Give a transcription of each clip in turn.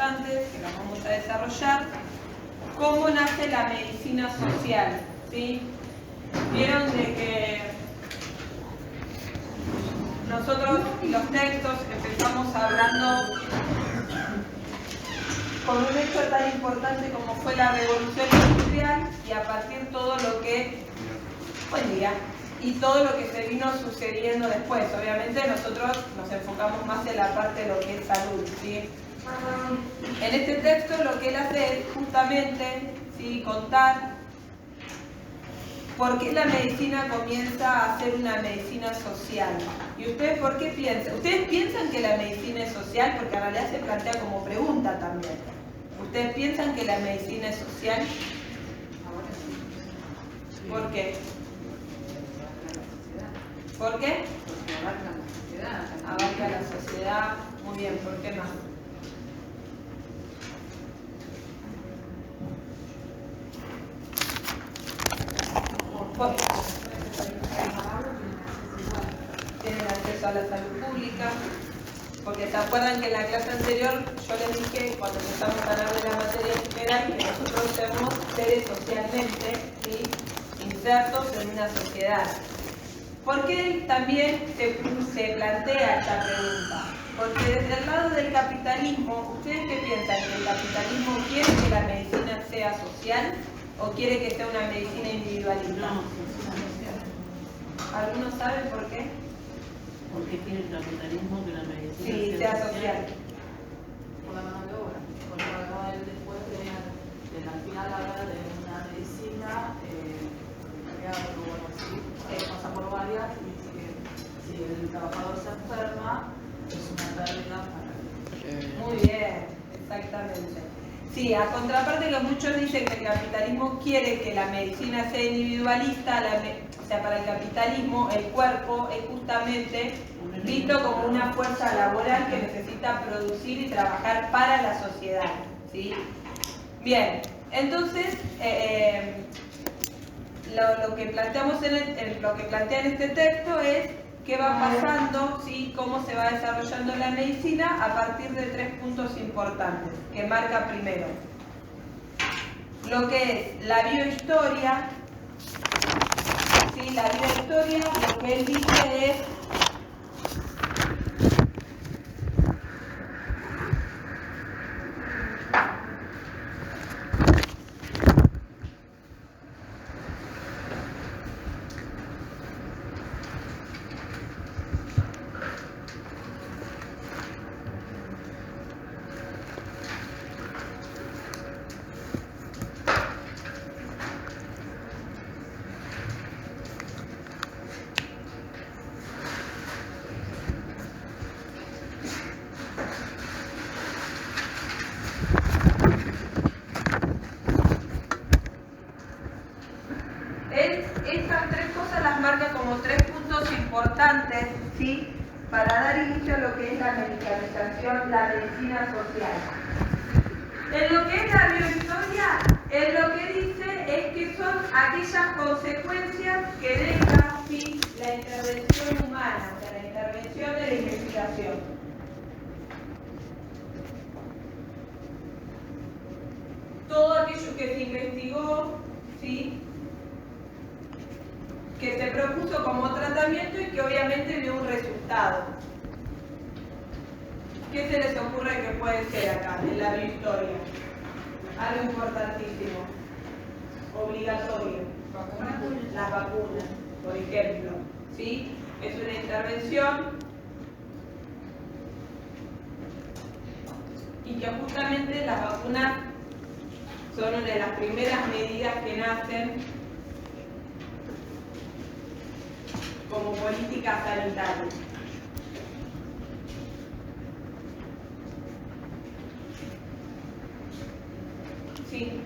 importantes que las vamos a desarrollar. ¿Cómo nace la medicina social? ¿Sí? Vieron de que nosotros los textos empezamos hablando con un hecho tan importante como fue la revolución industrial y a partir de todo lo que, buen día, y todo lo que se vino sucediendo después. Obviamente nosotros nos enfocamos más en la parte de lo que es salud, ¿sí? En este texto lo que él hace es justamente, ¿sí?, contar por qué la medicina comienza a ser una medicina social. ¿Y ustedes por qué piensan? ¿Ustedes piensan que la medicina es social? Porque en realidad se plantea como pregunta también. ¿Ustedes piensan que la medicina es social? ¿Por qué? ¿Por qué? Porque abarca la sociedad. Abarca la sociedad. Muy bien, ¿por qué más? Tienen acceso a la salud pública, porque se acuerdan que en la clase anterior yo les dije, cuando empezamos a hablar de la materia general, que nosotros somos seres socialmente, ¿sí?, insertos en una sociedad. ¿Por qué también se plantea esta pregunta? Porque desde el lado del capitalismo, ¿ustedes qué piensan? ¿Que el capitalismo quiere que la medicina sea social o quiere que sea una medicina individualista? No, es una social. ¿Algunos saben por qué? ¿Por qué quiere el capitalismo que la medicina Sí, sea social. Por la mano de obra, porque acá él después al final habla de una medicina o algo así, pasa por varias y dice que si el trabajador se enferma es una pérdida para él. Muy bien, exactamente. Sí, a contraparte que muchos dicen que el capitalismo quiere que la medicina sea individualista, o sea, para el capitalismo el cuerpo es justamente visto como una fuerza laboral que necesita producir y trabajar para la sociedad, ¿sí? Bien, entonces lo que planteamos lo que plantea en este texto es qué va pasando, ¿sí?, cómo se va desarrollando la medicina a partir de 3 puntos importantes que marca primero. Lo que es la biohistoria, ¿sí? La biohistoria, lo que él dice es estas 3 cosas las marca como 3 puntos importantes, ¿sí?, para dar inicio a lo que es la medicalización, la medicina social. En lo que es la biohistoria, él lo que dice es que son aquellas consecuencias que deja, ¿sí?, la intervención humana, o sea, la intervención de la investigación. Todo aquello que se investigó, ¿sí?, que se propuso como tratamiento y que obviamente dio un resultado. ¿Qué se les ocurre que puede ser acá en la biohistoria? Algo importantísimo, obligatorio. Las vacunas, por ejemplo, ¿sí? Es una intervención y que justamente las vacunas son una de las primeras medidas que nacen como política sanitaria. Sí.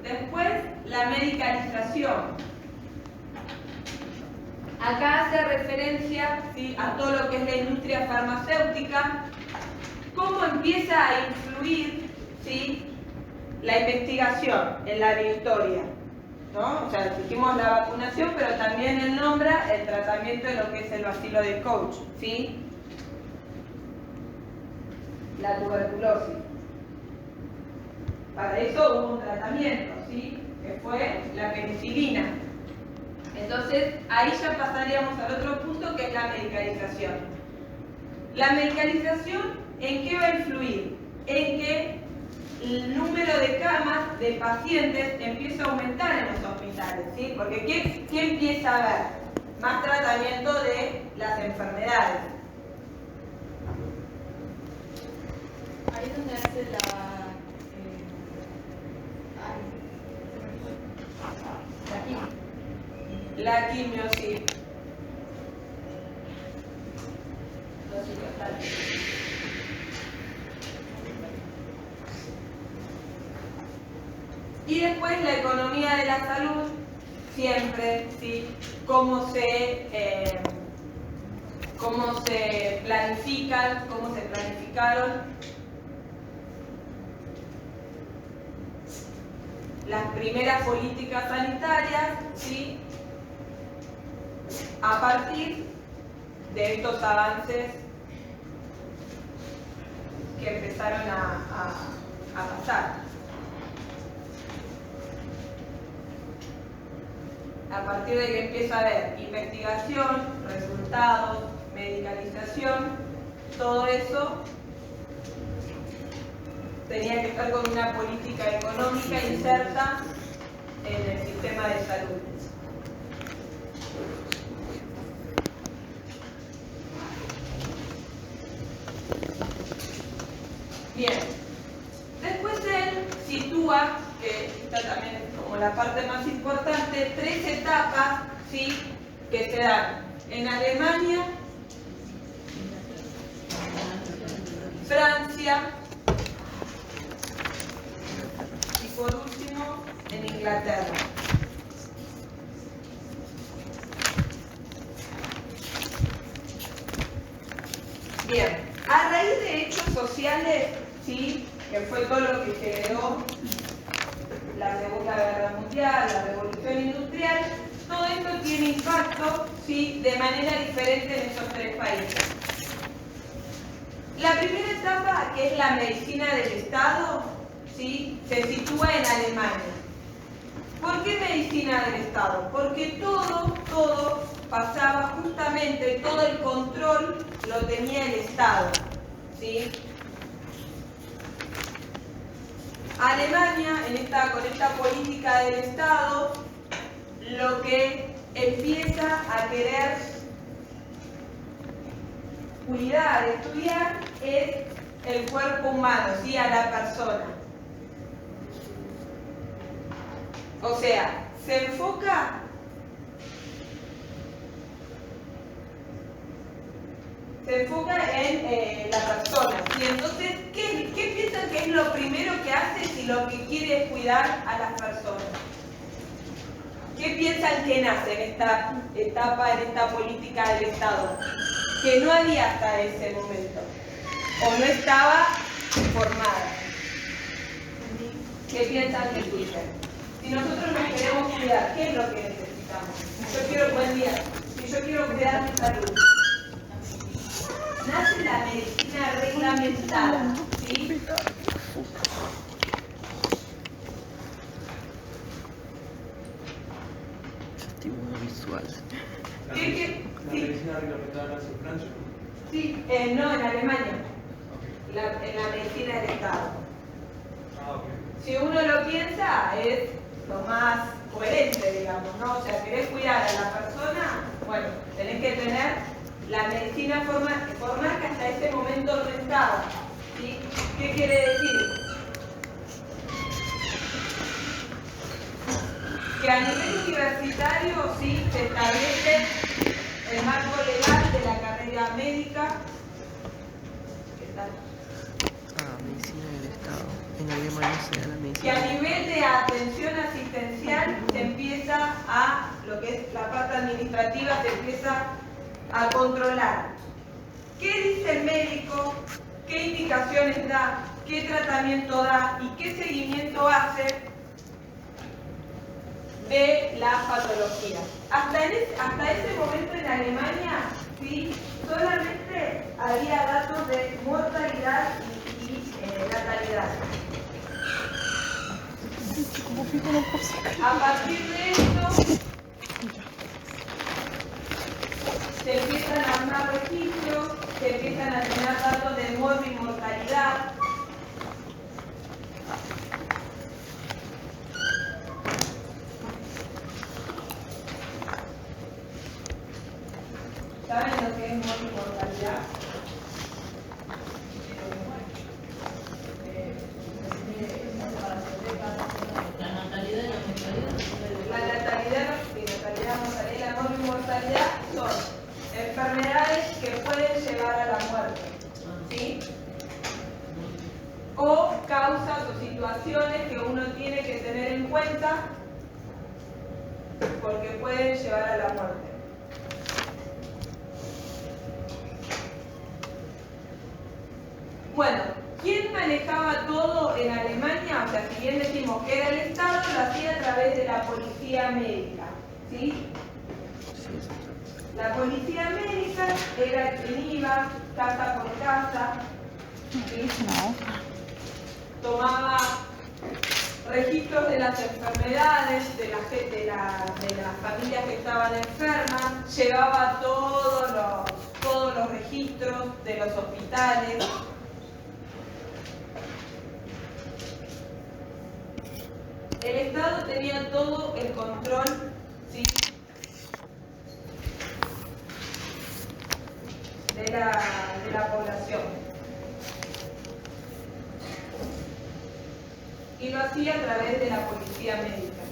Después, la medicalización. Acá hace referencia, ¿sí?, a todo lo que es la industria farmacéutica, cómo empieza a influir, ¿sí?, la investigación en la biohistoria, ¿no? O sea, dijimos la vacunación, pero también él nombra el tratamiento de lo que es el bacilo de Koch, ¿sí? la tuberculosis. Para eso hubo un tratamiento, ¿sí? Que fue la penicilina. Entonces, ahí ya pasaríamos al otro punto, que es la medicalización. La medicalización, ¿en qué va a influir? En que el número de camas de pacientes empieza a aumentar en los hospitales, ¿sí? Porque ¿qué empieza a haber? Más tratamiento de las enfermedades. Ahí es donde hace la quimio, sí. Y después la economía de la salud, siempre, ¿sí? Cómo se planifican, cómo se planificaron las primeras políticas sanitarias, ¿sí? A partir de estos avances que empezaron a pasar. A partir de que empieza a haber investigación, resultados, medicalización, todo eso tenía que estar con una política económica inserta en el sistema de salud. Bien, después él sitúa, que esta también es como la parte más importante, 3 etapas, ¿sí? Que se dan en Alemania, Francia y por último en Inglaterra. Bien, a raíz de hechos sociales, ¿sí? Que fue todo lo que generó la Segunda Guerra Mundial, la Revolución Industrial, todo esto tiene impacto, ¿sí? De manera diferente en esos 3 países. La primera etapa, que es la medicina del Estado, ¿sí? Se sitúa en Alemania. ¿Por qué medicina del Estado? Porque todo pasaba justamente, todo el control lo tenía el Estado, ¿sí? Alemania, con esta política del Estado, lo que empieza a querer cuidar, estudiar, es el cuerpo humano, ¿sí? A la persona. O sea, se enfoca en la persona, ¿sí? Entonces, ¿qué piensan que es lo primero que hace si lo que quiere es cuidar a las personas? ¿Qué piensan que nace en esta etapa, en esta política del Estado? Que no había hasta ese momento, o no estaba formada. ¿Qué piensan que surge? Si nosotros nos queremos cuidar, ¿qué es lo que necesitamos? Yo quiero buen día, si yo quiero cuidar mi salud. Nace la medicina reglamentada, ¿sí? Estímulo visual. ¿La medicina reglamentada nace en Francia? Sí, no, en Alemania. En la medicina del Estado. Ah, ok. Si uno lo piensa, es lo más coherente, digamos, ¿no? O sea, querés cuidar a la persona, bueno, tenés que tener la medicina formal que hasta ese momento no estaba, ¿sí? ¿Qué quiere decir? Que a nivel universitario, sí, se establece el marco legal de la carrera médica. ¿Qué tal? Medicina del Estado. En Alemania se da la medicina. Que a nivel de atención asistencial se empieza lo que es la parte administrativa, se empieza a controlar. ¿Qué dice el médico? ¿Qué indicaciones da? ¿Qué tratamiento da? ¿Y qué seguimiento hace de la patología? Hasta ese momento en Alemania, ¿sí? Solamente había datos de mortalidad y natalidad. A partir de esto, se empiezan a armar registros, se empiezan a tener datos de muerte y mortalidad. ¿Saben lo que es muerte y mortalidad? La natalidad y la mortalidad. La natalidad y la muerte y mortalidad son enfermedades que pueden llevar a la muerte, ¿sí? O causas o situaciones que uno tiene que tener en cuenta porque pueden llevar a la muerte. Bueno, ¿quién manejaba todo en Alemania? O sea, si bien decimos que era el Estado, lo hacía a través de la policía médica, ¿sí? La policía médica era quien iba casa por casa, ¿sí? Tomaba registros de las enfermedades, de las familias que estaban enfermas, llevaba todos los registros de los hospitales. El Estado tenía todo el control, ¿sí?, de la población. Y lo hacía a través de la policía médica.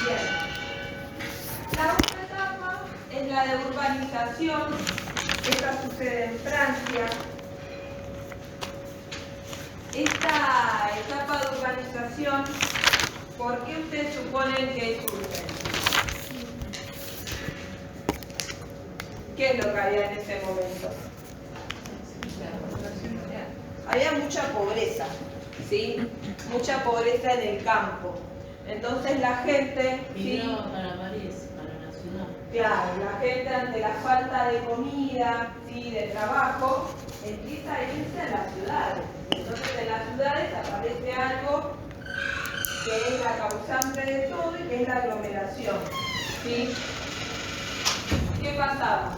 Bien. La otra etapa es la de urbanización. Esta sucede en Francia. Esta etapa de urbanización, ¿por qué ustedes suponen que surge? ¿Qué es lo que había en ese momento? Había mucha pobreza, ¿sí? Mucha pobreza en el campo. Entonces la gente, ¿sí?, Migraba para París, para la ciudad. claro, la gente ante la falta de comida, ¿sí?, de trabajo, empieza a irse a las ciudades. Entonces en las ciudades aparece algo que es la causante de todo y que es la aglomeración, ¿sí? ¿Qué pasaba?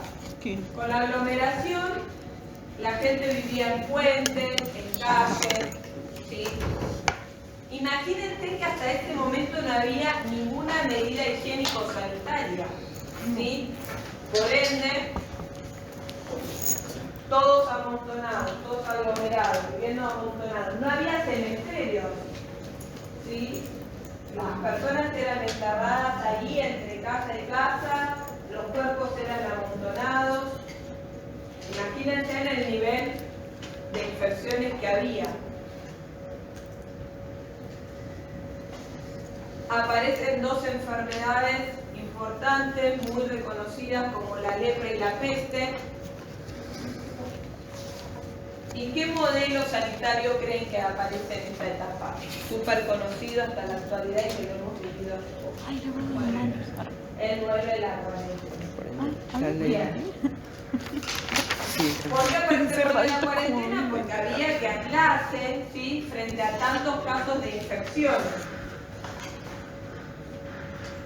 Con la aglomeración la gente vivía en puentes, en calles, ¿sí? Imagínense que hasta este momento no había ninguna medida higiénico-sanitaria, ¿sí? Por ende, todos amontonados, todos aglomerados, viviendo amontonados. No había cementerios, ¿sí? Las personas eran enterradas allí entre casa y casa, los cuerpos eran amontonados. Imagínense en el nivel de infecciones que había. Aparecen dos enfermedades importantes, muy reconocidas, como la lepra y la peste. ¿Y qué modelo sanitario creen que aparece en esta etapa? Súper conocido hasta la actualidad y que lo hemos vivido hace poco. El modelo de la cuarentena. Bien. ¿Por qué aparece el modelo de la cuarentena? Porque había que aislarse, ¿sí?, frente a tantos casos de infecciones.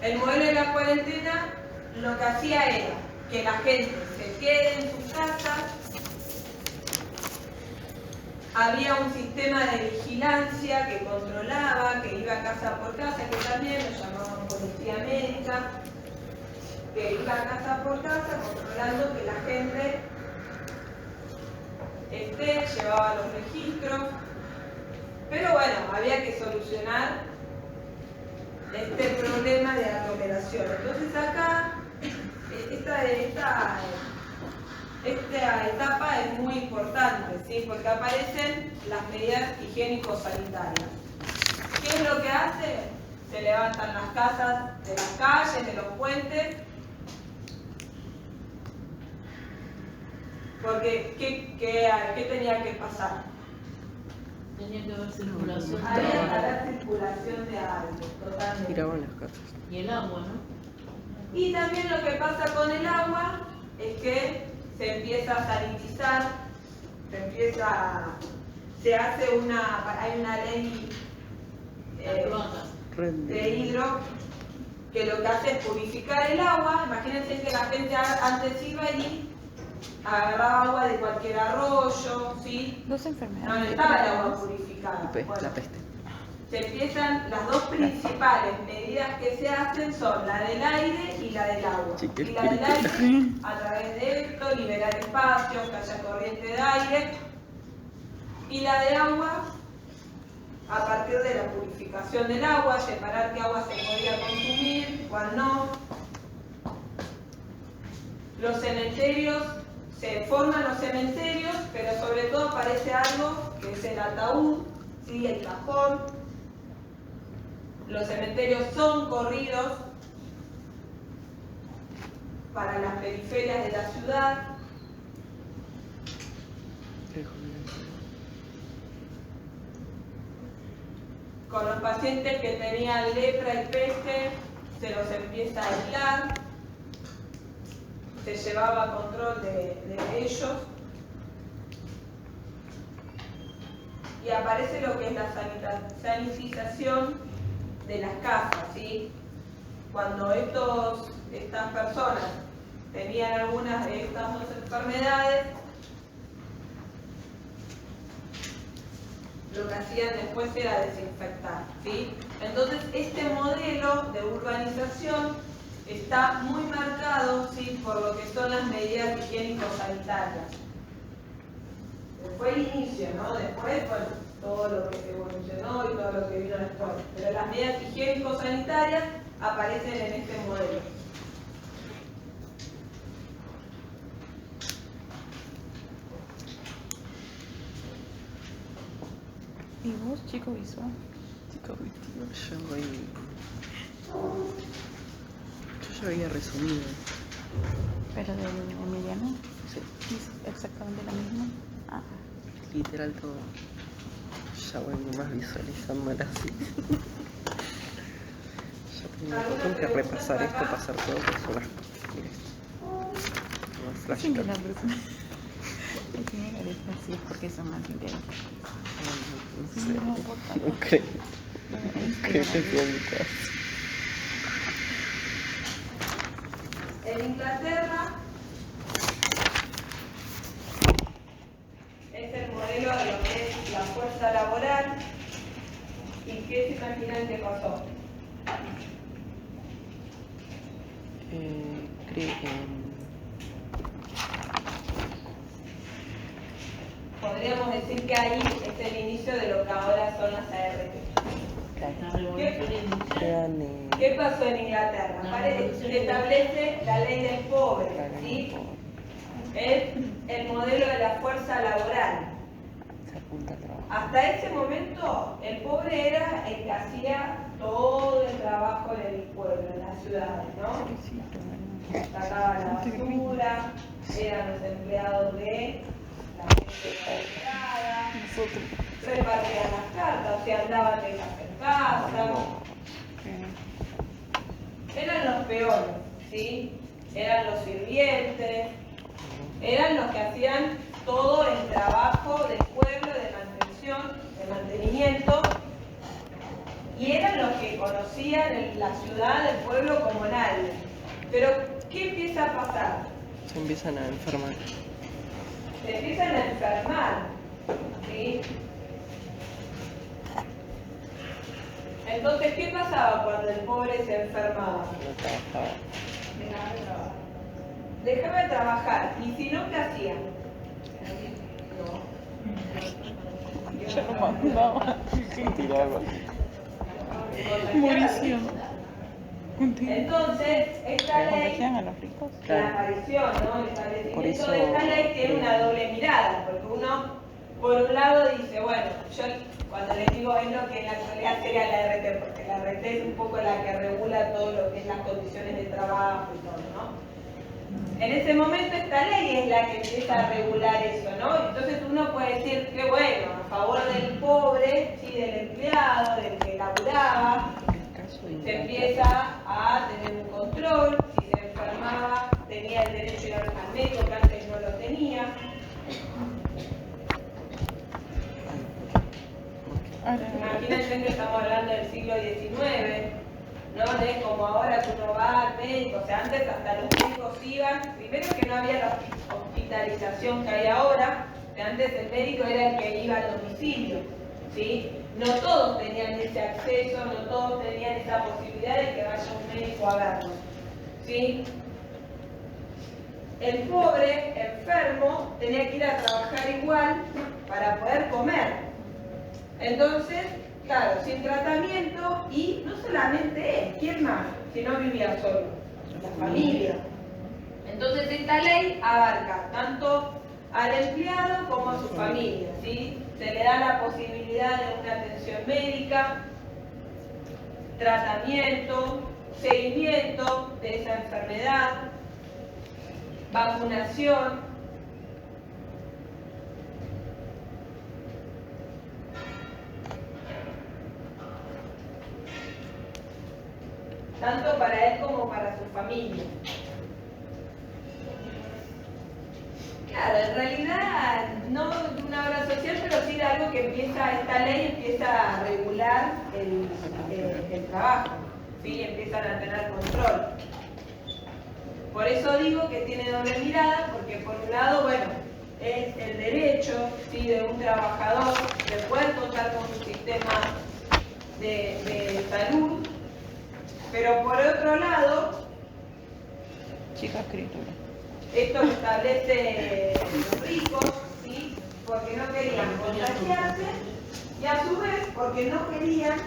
El modelo de la cuarentena lo que hacía era que la gente se quede en sus casas. Había un sistema de vigilancia que controlaba, que iba casa por casa, que también lo llamaban policía médica, que iba casa por casa controlando que la gente llevaba los registros. Pero bueno, había que solucionar este problema de aglomeración. Entonces acá, esta etapa es muy importante, ¿sí?, porque aparecen las medidas higiénico-sanitarias. ¿Qué es lo que hace? Se levantan las casas de las calles, de los puentes, porque ¿qué tenía que pasar? Tenía que haber circulación. Había para circulación de aire, totalmente. Tiraban las casas. Y el agua, ¿no? Y también lo que pasa con el agua es que se empieza a salinizar, hay una ley Las cloacas. de hidro que lo que hace es purificar el agua. Imagínense que la gente antes iba y agarraba agua de cualquier arroyo, ¿sí? Dos No enfermedades. estaba el agua purificada. Bueno, La peste. se empiezan, las dos principales medidas que se hacen son la del aire y la del agua. Sí, Y la del aire, a través de esto, liberar espacios, que haya corriente de aire. Y la de agua, a partir de la purificación del agua, separar qué agua se podía consumir, cuál no. Los cementerios, se forman los cementerios, pero sobre todo aparece algo que es el ataúd, ¿sí? El cajón. Los cementerios son corridos para las periferias de la ciudad. Con los pacientes que tenían lepra y peste, se los empieza a aislar, se llevaba control de ellos. Y aparece lo que es la sanitización de las casas, ¿sí? Cuando estas personas tenían algunas de estas dos enfermedades, lo que hacían después era desinfectar, ¿sí? Entonces, este modelo de urbanización está muy marcado, ¿sí? Por lo que son las medidas higiénico-sanitarias. Fue el inicio, ¿no? Después, bueno, todo lo que se evolucionó y todo lo que vino después. Pero las medidas higiénico-sanitarias aparecen en este modelo. ¿Y vos, chico visual? Yo ya había resumido. ¿Pero del Emiliano? Sí, ¿Es exactamente lo mismo? Ah, literal todo. Ya voy más visualizándola así. Ya tengo que repasar esto, pasar todo, que es un asco. Mira esto. dicen que Flashcard. la persona que tiene la letra así es porque son más inteligentes. No sé. No importa. No creo. Creo que sea mi caso. En Inglaterra es el modelo de lo que es la fuerza laboral. ¿Y qué se imaginan que pasó? Podríamos decir que ahí es el inicio de lo que ahora son las ART. La revolución industrial. ¿Qué pasó en Inglaterra? Se establece la ley del pobre, ¿sí? Es el modelo de la fuerza laboral. Hasta ese momento, el pobre era el que hacía todo el trabajo en el pueblo, en las ciudades, ¿no? Sacaba la basura, eran los empleados de la gente calificada, repartían las cartas, o sea, andaban de casa en casa. Eran los peores, ¿sí? Eran los sirvientes, eran los que hacían todo el trabajo del pueblo, de mantención, de mantenimiento, y eran los que conocían la ciudad, el pueblo como nadie. Pero, ¿qué empieza a pasar? Se empiezan a enfermar. Se empiezan a enfermar, ¿sí? Entonces, ¿qué pasaba cuando el pobre se enfermaba? No trabajaba. Dejaba de trabajar. ¿Y si no, qué hacía? yo no mandaba. Tiraba. Mauricio. Entonces, esta ley, ¿Contagian a los ricos? la aparición, ¿no? El Por establecimiento eso, de esta ley tiene una doble mirada, porque uno, por un lado, dice, bueno, yo cuando les digo es lo que en la actualidad sería la RT, porque la RT es un poco la que regula todo lo que es las condiciones de trabajo y todo, ¿no? En ese momento esta ley es la que empieza a regular eso, ¿no? Entonces uno puede decir que bueno, a favor del pobre, sí, del empleado, del que laburaba, se empieza a tener un control, si se enfermaba tenía el derecho a ir al médico, que antes no lo tenía. Imagínense que estamos hablando del siglo XIX, ¿no? No es como ahora que uno va al médico, o sea, antes hasta los médicos iban, primero que no había la hospitalización que hay ahora, que antes el médico era el que iba al domicilio, ¿sí? No todos tenían ese acceso, no todos tenían esa posibilidad de que vaya un médico a verlos, ¿sí? El pobre, enfermo, tenía que ir a trabajar igual para poder comer. Entonces, claro, sin tratamiento y no solamente él, ¿quién más? Si no vivía solo, la familia. Entonces esta ley abarca tanto al empleado como a su familia, ¿sí? Se le da la posibilidad de una atención médica, tratamiento, seguimiento de esa enfermedad, vacunación. Tanto para él como para su familia. Claro, en realidad no de una obra social, pero sí de algo que esta ley empieza a regular el trabajo, ¿sí? Empiezan a tener control. Por eso digo que tiene doble mirada, porque por un lado, bueno, es el derecho, ¿sí?, de un trabajador de poder contar con un sistema de salud, pero por otro lado, Chica escritura. esto lo establece los ricos, ¿sí?, porque no querían contagiarse y a su vez porque no querían,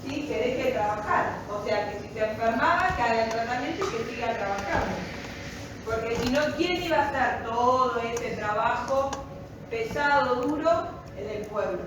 ¿sí?, que deje de trabajar. O sea, que si se enfermaba, que haga el tratamiento y que siga trabajando. Porque si no, ¿quién iba a hacer todo ese trabajo pesado, duro? En el pueblo.